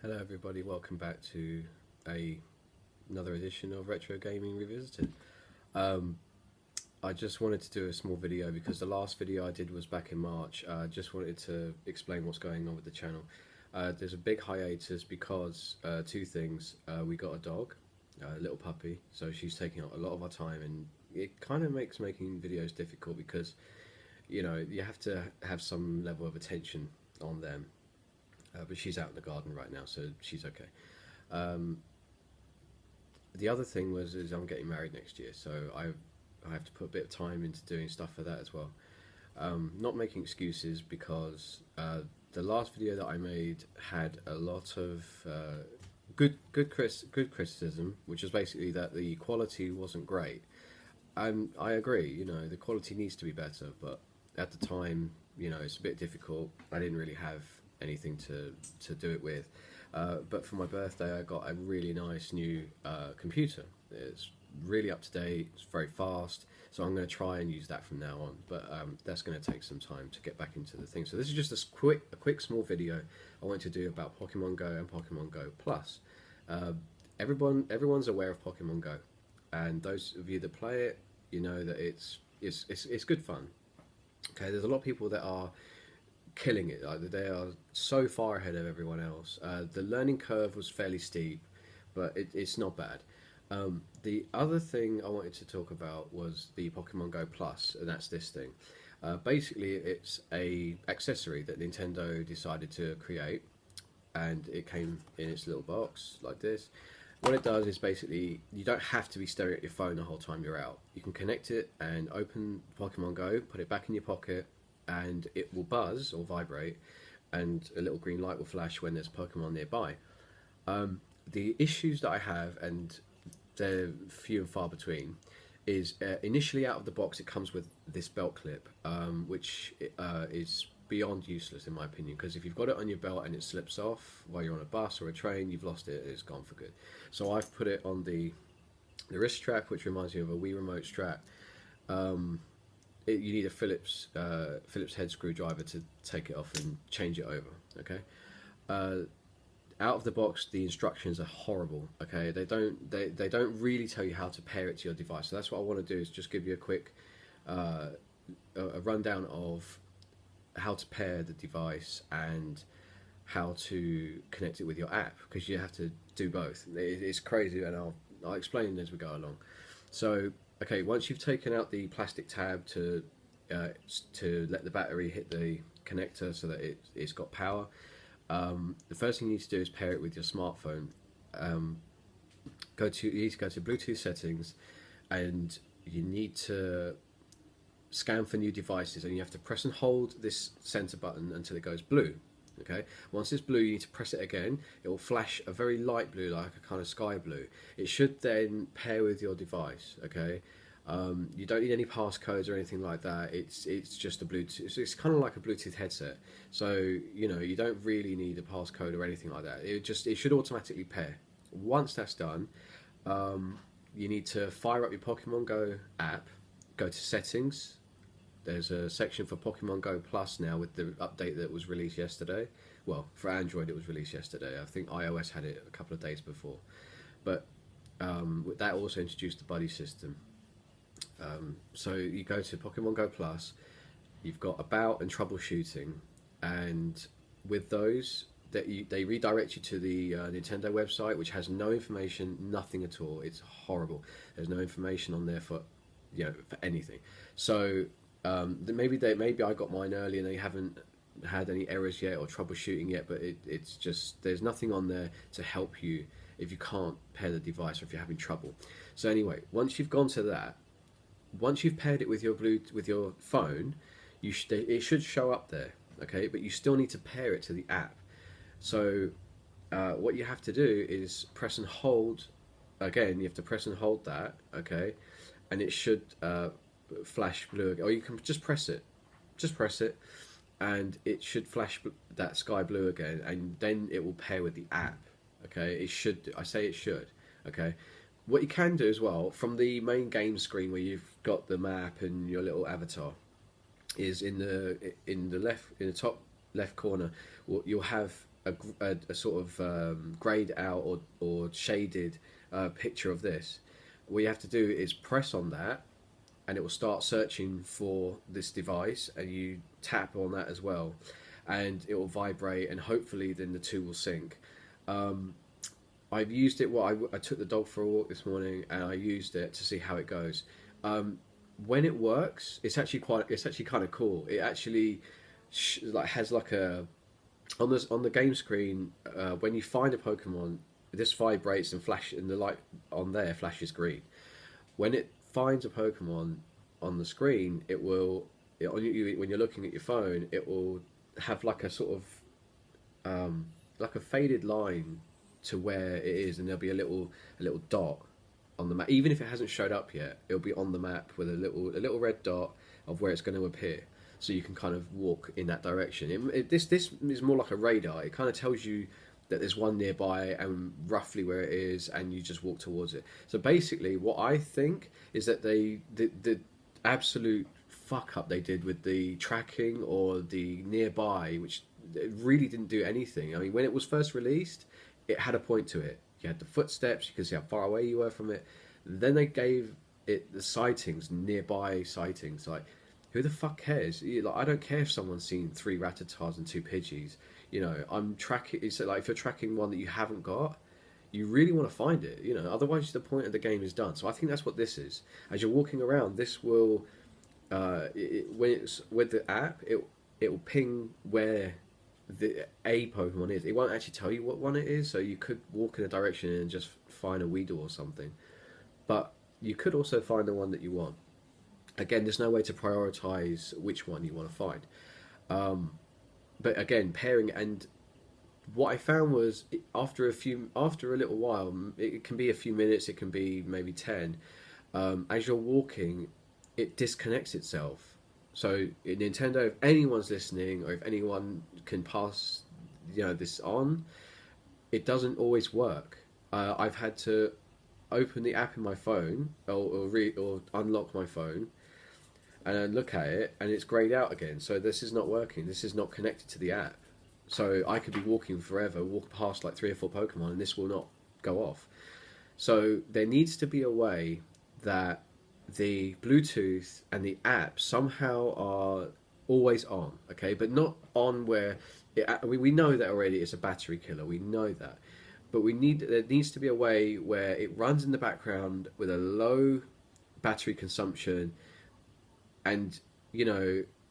Hello everybody, welcome back to another edition of Retro Gaming Revisited. Um, I just wanted to do a small video because the last video I did was back in March. I just wanted to explain what's going on with the channel. There's a big hiatus because two things. We got a dog, a little puppy, so she's taking up a lot of our time, and it kind of makes making videos difficult because you have to have some level of attention on them. But she's out in the garden right now, so she's okay. Um, the other thing is I'm getting married next year, so I have to put a bit of time into doing stuff for that as well. Not making excuses because the last video that I made had a lot of good criticism, which is basically that the quality wasn't great. And I agree, the quality needs to be better, but at the time, it's a bit difficult. I didn't really have anything to do it with. But for my birthday, I got a really nice new computer. It's really up to date, it's very fast, so I'm going to try and use that from now on. But that's going to take some time to get back into the thing. So this is just a quick small video I want to do about Pokemon Go and Pokemon Go Plus. Everyone's aware of Pokemon Go, and those of you that play it, you know that it's good fun. Okay, there's a lot of people that are killing it. Like, they are so far ahead of everyone else. The learning curve was fairly steep, but it's not bad. The other thing I wanted to talk about was the Pokemon Go Plus, and that's this thing. Basically, it's a accessory that Nintendo decided to create, and it came in its little box like this. What it does is basically you don't have to be staring at your phone the whole time you're out. You can connect it and open Pokemon Go, put it back in your pocket, and it will buzz or vibrate, and a little green light will flash when there's Pokemon nearby. The issues that I have, and they're few and far between, is initially out of the box it comes with this belt clip, which is beyond useless in my opinion, because if you've got it on your belt and it slips off while you're on a bus or a train, you've lost it, it's gone for good. So I've put it on the wrist strap, which reminds me of a Wii remote strap. You need a Phillips head screwdriver to take it off and change it over. Okay, out of the box, the instructions are horrible. Okay, they don't really tell you how to pair it to your device. So that's what I want to do, is just give you a quick a rundown of how to pair the device and how to connect it with your app, because you have to do both. It's crazy, and I'll explain as we go along. So, okay, once you've taken out the plastic tab to let the battery hit the connector so that it's got power, the first thing you need to do is pair it with your smartphone. You need to go to Bluetooth settings, and you need to scan for new devices, and you have to press and hold this center button until it goes blue. Okay, once it's blue, you need to press it again. It will flash a very light blue, like a kind of sky blue. It should then pair with your device. Okay, you don't need any passcodes or anything like that. It's just a Bluetooth. It's kind of like a Bluetooth headset. So you don't really need a passcode or anything like that. It should automatically pair. Once that's done, you need to fire up your Pokemon Go app. Go to settings. There's a section for Pokemon Go Plus now with the update that was released yesterday. Well, for Android it was released yesterday. I think iOS had it a couple of days before. But that also introduced the buddy system. So you go to Pokemon Go Plus, you've got About and Troubleshooting, and with those, they redirect you to the Nintendo website, which has no information, nothing at all. It's horrible. There's no information on there for anything. So maybe I got mine early and they haven't had any errors yet or troubleshooting yet, but it's just, there's nothing on there to help you if you can't pair the device or if you're having trouble. So anyway, once you've gone to that, once you've paired it with your phone, it should show up there. Okay, but you still need to pair it to the app. So what you have to do is press and hold. Again, you have to press and hold that. Okay, and it should flash blue, or you can just press it, and it should flash that sky blue again, and then it will pair with the app. Okay, it should. I say it should. Okay, what you can do as well from the main game screen where you've got the map and your little avatar is in the top left corner. You'll have a sort of grayed out or shaded picture of this, what you have to do is press on that, and it will start searching for this device, and you tap on that as well, and it will vibrate, and hopefully then the two will sync. Um, I've used it. Well, I took the dog for a walk this morning, and I used it to see how it goes. Um, when it works, it's actually kind of cool. It actually like has like a on the game screen, when you find a Pokemon, this vibrates and flash, and the light on there flashes green. When it finds a Pokemon on the screen, it will when you're looking at your phone, it will have like a sort of like a faded line to where it is, and there'll be a little dot on the map. Even if it hasn't showed up yet, it'll be on the map with a little red dot of where it's going to appear, so you can kind of walk in that direction. This is more like a radar. It kind of tells you that there's one nearby and roughly where it is, and you just walk towards it. So basically, what I think is that the absolute fuck up they did with the tracking or the nearby, which it really didn't do anything. I mean, when it was first released, it had a point to it. You had the footsteps, you could see how far away you were from it. Then they gave it the sightings, nearby sightings. Like, who the fuck cares? Like, I don't care if someone's seen 3 Rattatas and 2 Pidgeys. You know, I'm tracking. It's like if you're tracking one that you haven't got, you really want to find it. You know, otherwise the point of the game is done. So I think that's what this is. As you're walking around, this will, when it's with the app, it will ping where a Pokemon is. It won't actually tell you what one it is, so you could walk in a direction and just find a Weedle or something. But you could also find the one that you want. Again, there's no way to prioritize which one you want to find. But again, pairing, and what I found was after a little while, it can be a few minutes, it can be maybe 10. As you're walking, it disconnects itself. So Nintendo, if anyone's listening, or if anyone can pass, this on, it doesn't always work. I've had to open the app in my phone or unlock my phone and then look at it, and it's grayed out again. So this is not working. This is not connected to the app. So I could be walking forever, walk past like 3 or 4 Pokemon, and this will not go off. So there needs to be a way that the Bluetooth and the app somehow are always on, okay? But not on where we know that already it's a battery killer. We know that. But there needs to be a way where it runs in the background with a low battery consumption, and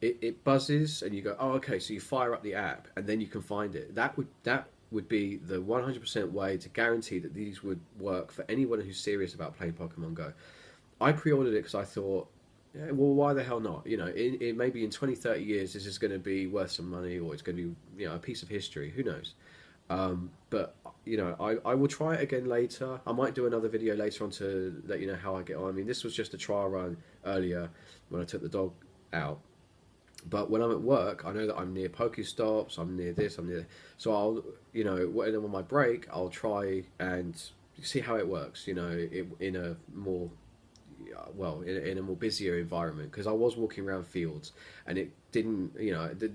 it buzzes, and you go, oh, okay, so you fire up the app, and then you can find it. That would be the 100% way to guarantee that these would work for anyone who's serious about playing Pokemon Go. I pre-ordered it because I thought, yeah, well, why the hell not? Maybe in 20, 30 years, this is going to be worth some money, or it's going to be, a piece of history. Who knows? But I will try it again later. I might do another video later on to let you know how I get on. I mean, this was just a trial run earlier when I took the dog out. But when I'm at work, I know that I'm near Pokestops, I'm near this, I'm near. So I'll, when I'm on my break, I'll try and see how it works. In a more in a more busier environment, because I was walking around fields and it didn't,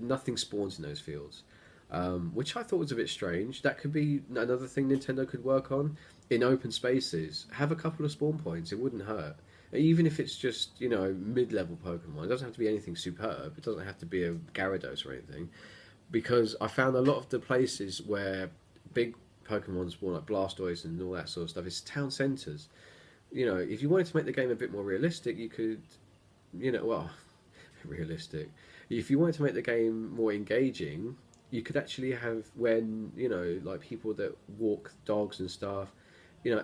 nothing spawns in those fields, which I thought was a bit strange. That could be another thing Nintendo could work on. In open spaces, have a couple of spawn points. It wouldn't hurt, even if it's just mid-level Pokemon. It doesn't have to be anything superb. It doesn't have to be a Gyarados or anything, because I found a lot of the places where big Pokemon spawn, like Blastoise and all that sort of stuff, is town centres. If you wanted to make the game a bit more realistic, you could, realistic. If you wanted to make the game more engaging, you could actually have when, like people that walk dogs and stuff,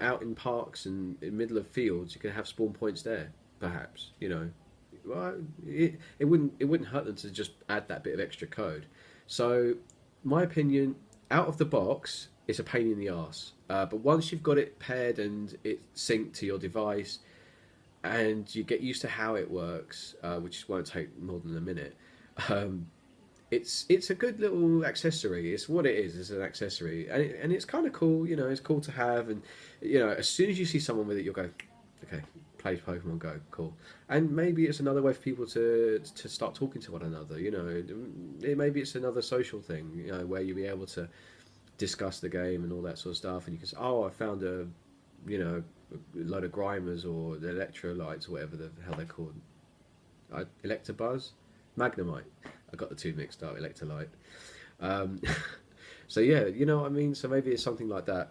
out in parks and in the middle of fields, you could have spawn points there, perhaps, Well, it wouldn't hurt them to just add that bit of extra code. So, my opinion, out of the box, it's a pain in the arse. But once you've got it paired and it synced to your device, and you get used to how it works, which won't take more than a minute, it's a good little accessory. It's what it is. It's an accessory, and it's kind of cool. It's cool to have. And as soon as you see someone with it, you'll go, okay, play Pokemon Go, cool. And maybe it's another way for people to start talking to one another. Maybe it's another social thing. Where you'll be able to discuss the game and all that sort of stuff, and you can say, oh, I found a, you know, a load of Grimers or the electrolytes or whatever the hell they're called. Electabuzz? Magnemite. I got the two mixed up, electrolyte. Um, so yeah, you know what I mean? So maybe it's something like that.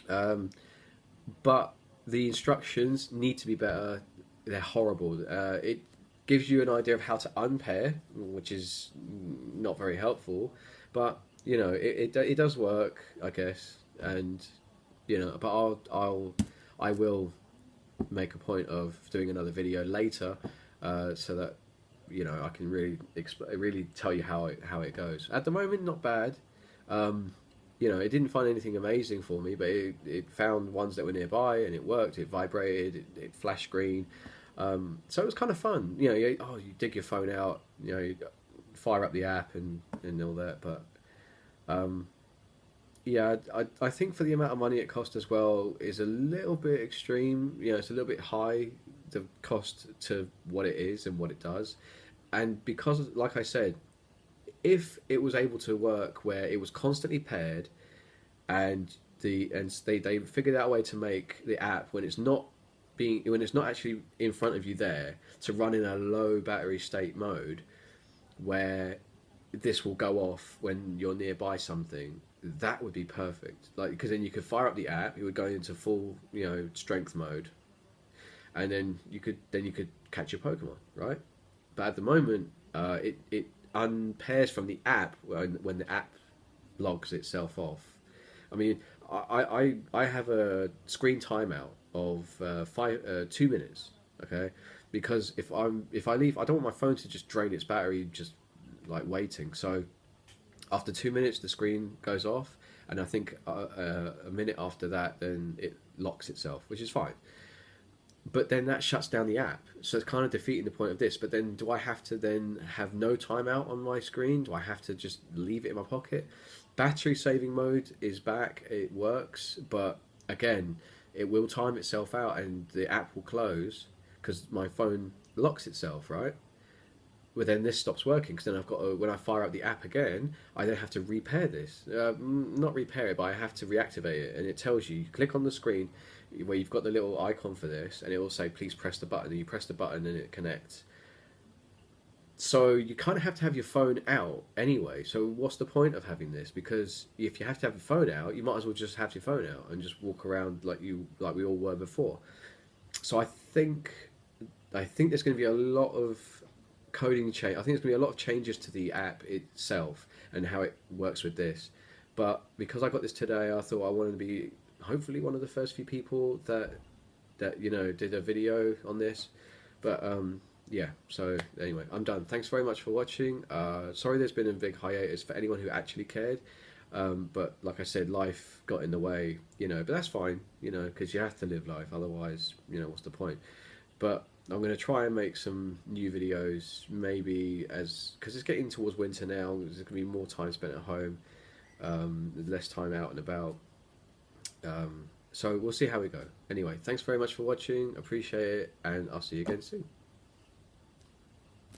Um, but the instructions need to be better. They're horrible. It gives you an idea of how to unpair, which is not very helpful. But you know, it does work, I guess. And you know, but I will make a point of doing another video later, so that you know I can really tell you how it goes. At the moment, not bad. You know, it didn't find anything amazing for me, but it found ones that were nearby and it worked. It vibrated, it flashed green, so it was kind of fun. You know, you dig your phone out, you know, you fire up the app and all that. But yeah, I think for the amount of money it cost as well is a little bit extreme. You know, it's a little bit high, the cost to what it is and what it does. And because, like I said, if it was able to work where it was constantly paired, and they figured out a way to make the app when it's not actually in front of you there, to run in a low battery state mode, where this will go off when you're nearby something, that would be perfect. Like, because then you could fire up the app, it would go into full, you know, strength mode, and then you could catch your Pokemon, right? But at the moment, it unpairs from the app when the app logs itself off. I mean, I have a screen timeout of 2 minutes, okay? Because if I leave, I don't want my phone to just drain its battery just like waiting. So after 2 minutes, the screen goes off, and I think a minute after that, then it locks itself, which is fine. But then that shuts down the app, so it's kind of defeating the point of this. But then, do I have to then have no timeout on my screen? Do I have to just leave it in my pocket? Battery saving mode is back; it works, but again, it will time itself out, and the app will close because my phone locks itself, right? Well, then this stops working, because then I've got to, when I fire up the app again, I then have to repair this. Not repair it, but I have to reactivate it, and it tells you click on the screen where you've got the little icon for this, and it will say please press the button, and you press the button and it connects. So you kind of have to have your phone out anyway. So what's the point of having this? Because if you have to have your phone out, you might as well just have your phone out and just walk around like we all were before. So I think there's going to be a lot of coding change. I think there's going to be a lot of changes to the app itself and how it works with this. But because I got this today, I thought I wanted to be hopefully one of the first few people that you know did a video on this. But yeah, so anyway, I'm done. Thanks very much for watching. Sorry there's been a big hiatus for anyone who actually cared. But like I said, life got in the way, you know, but that's fine, you know, because you have to live life. Otherwise, you know, what's the point? But I'm going to try and make some new videos, maybe because it's getting towards winter now. There's going to be more time spent at home, less time out and about. So we'll see how we go. Anyway, thanks very much for watching. Appreciate it, and I'll see you again soon.